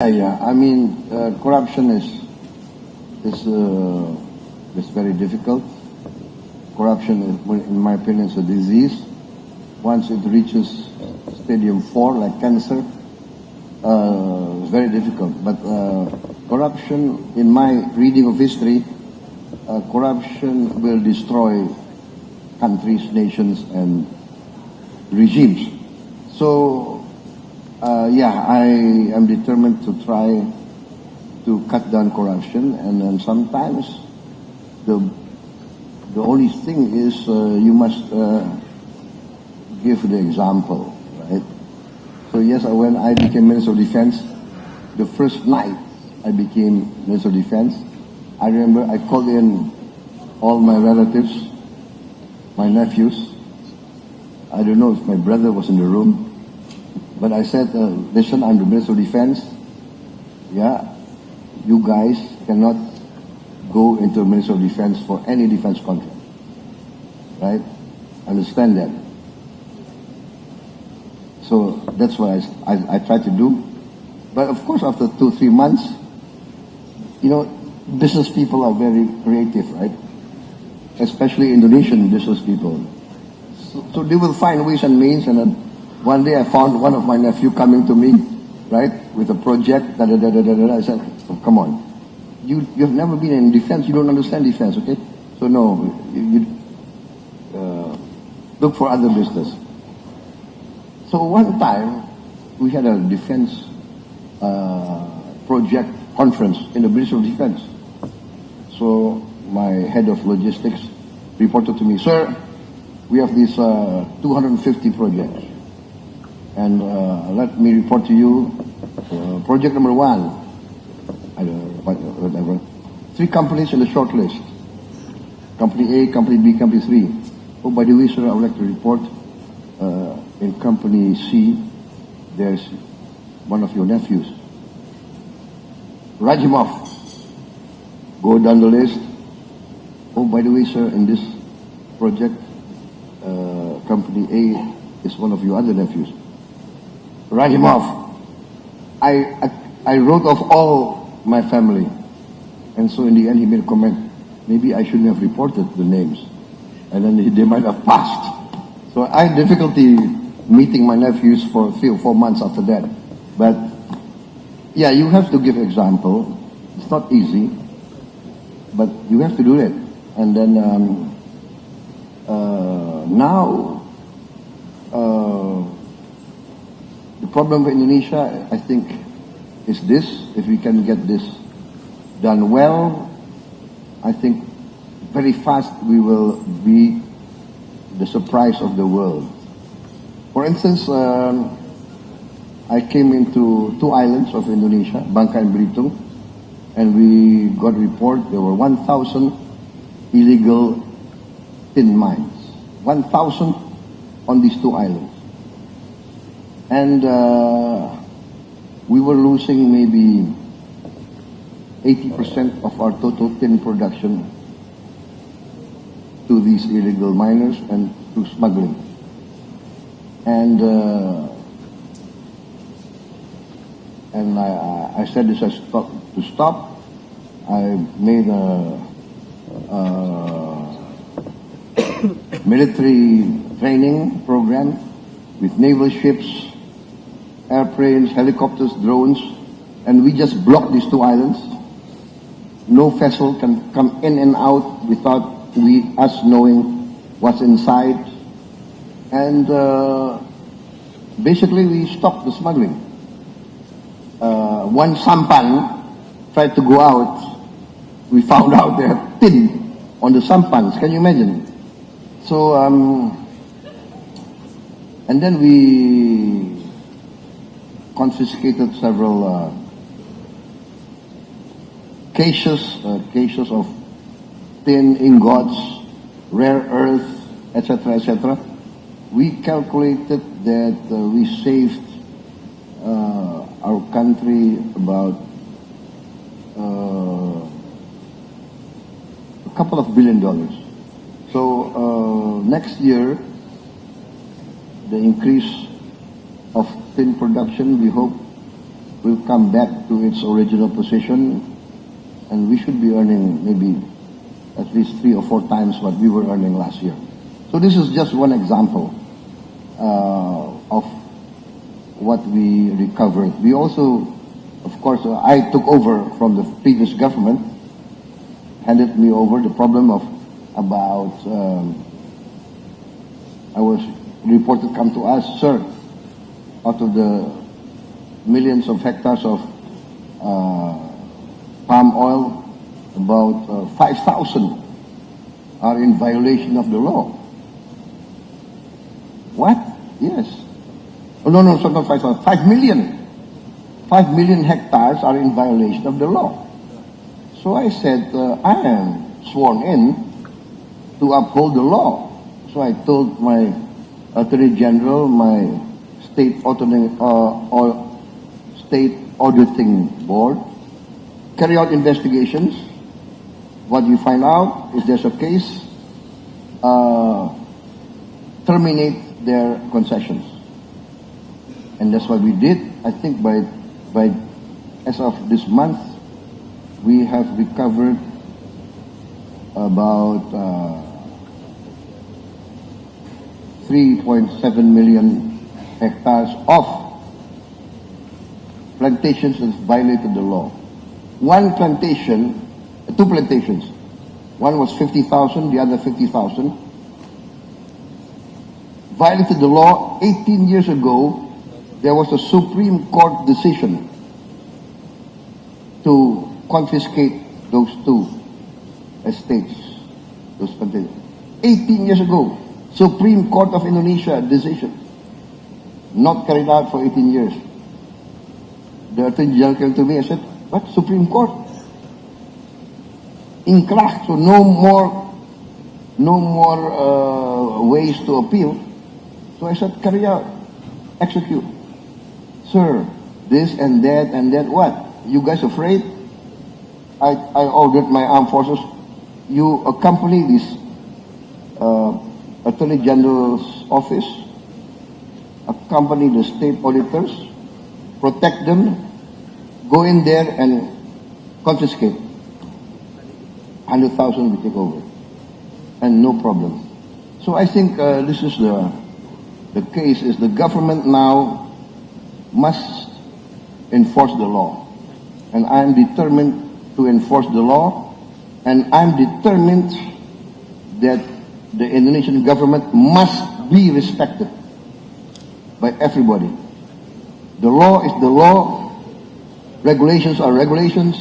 Yeah. I mean, corruption is very difficult. Corruption, in my opinion, is a disease. Once it reaches stadium 4, like cancer, it's very difficult. But corruption, in my reading of history, corruption will destroy countries, nations, and regimes. So yeah, I am determined to try to cut down corruption, and then sometimes the only thing is you must give the example, right? So yes, when I became Minister of Defense, the first night I became Minister of Defense, I remember I called in all my relatives, my nephews. I don't know if my brother was in the room. But I said, listen, I'm the Minister of Defense. Yeah, you guys cannot go into the Minister of Defense for any defense contract. Right? Understand that. So that's what I try to do. But of course, after 2-3 months, you know, business people are very creative, right? Especially Indonesian business people. So they will find ways and means, and then one day I found one of my nephew coming to me, right, with a project. I said, oh, come on, you've never been in defense. You don't understand defense, okay? So no, you look for other business. So one time we had a defense project conference in the Ministry of Defense. So my head of logistics reported to me, sir, we have these 250 projects. And let me report to you, project number 1, whatever. 3 companies in the short list. Company A, Company B, Company 3. Oh, by the way, sir, I would like to report in Company C, there's one of your nephews. Write him off. Go down the list. Oh, by the way, sir, in this project, Company A is one of your other nephews. Write him off. I wrote off all my family. And so in the end he made a comment, maybe I shouldn't have reported the names. And then they might have passed. So I had difficulty meeting my nephews for 3 or 4 months after that. But yeah, you have to give example. It's not easy, but you have to do it. And then now, the problem with Indonesia, I think, is this. If we can get this done well, I think very fast we will be the surprise of the world. For instance, I came into 2 islands of Indonesia, Bangka and Belitung, and we got a report there were 1,000 illegal tin mines. 1,000 on these 2 islands. And we were losing maybe 80% of our total tin production to these illegal miners and to smuggling. And I said this has to stop. I made a military training program with naval ships, airplanes, helicopters, drones, and we just blocked these 2 islands. No vessel can come in and out without us knowing what's inside. And basically we stopped the smuggling. One sampan tried to go out. We found out there had tin on the sampans. Can you imagine? So, and then we confiscated several cases of tin ingots, rare earth, etc., etc. We calculated that we saved our country about a couple of $1 billion. So next year, the increase of tin production, we hope will come back to its original position, and we should be earning maybe at least 3 or 4 times what we were earning last year. So this is just one example of what we recovered. We also, of course, I took over from the previous government, handed me over the problem of about, I was reported come to us, sir, out of the millions of hectares of palm oil, about 5,000 are in violation of the law. What? Yes. Oh, no, so not 5,000, 5 million. 5 million hectares are in violation of the law. So I said, I am sworn in to uphold the law. So I told my Attorney General, my state auditing board, carry out investigations. What you find out is there's a case, terminate their concessions. And that's what we did. I think by as of this month, we have recovered about 3.7 million hectares of plantations that violated the law. One plantation, 2 plantations, one was 50,000, the other 50,000, violated the law. 18 years ago, there was a Supreme Court decision to confiscate those 2 estates, those plantations. 18 years ago, Supreme Court of Indonesia decision, not carried out for 18 years. The Attorney General came to me and said, what, Supreme Court? Inkrah, so no more ways to appeal. So I said, carry out, execute. Sir, this and that, what? You guys afraid? I ordered my armed forces, you accompany this Attorney General's office, accompany the state auditors, protect them, go in there and confiscate. 100,000 we take over, and no problem. So I think this is the case is the government now must enforce the law, and I'm determined to enforce the law, and I'm determined that the Indonesian government must be respected by everybody. The law is the law, regulations are regulations,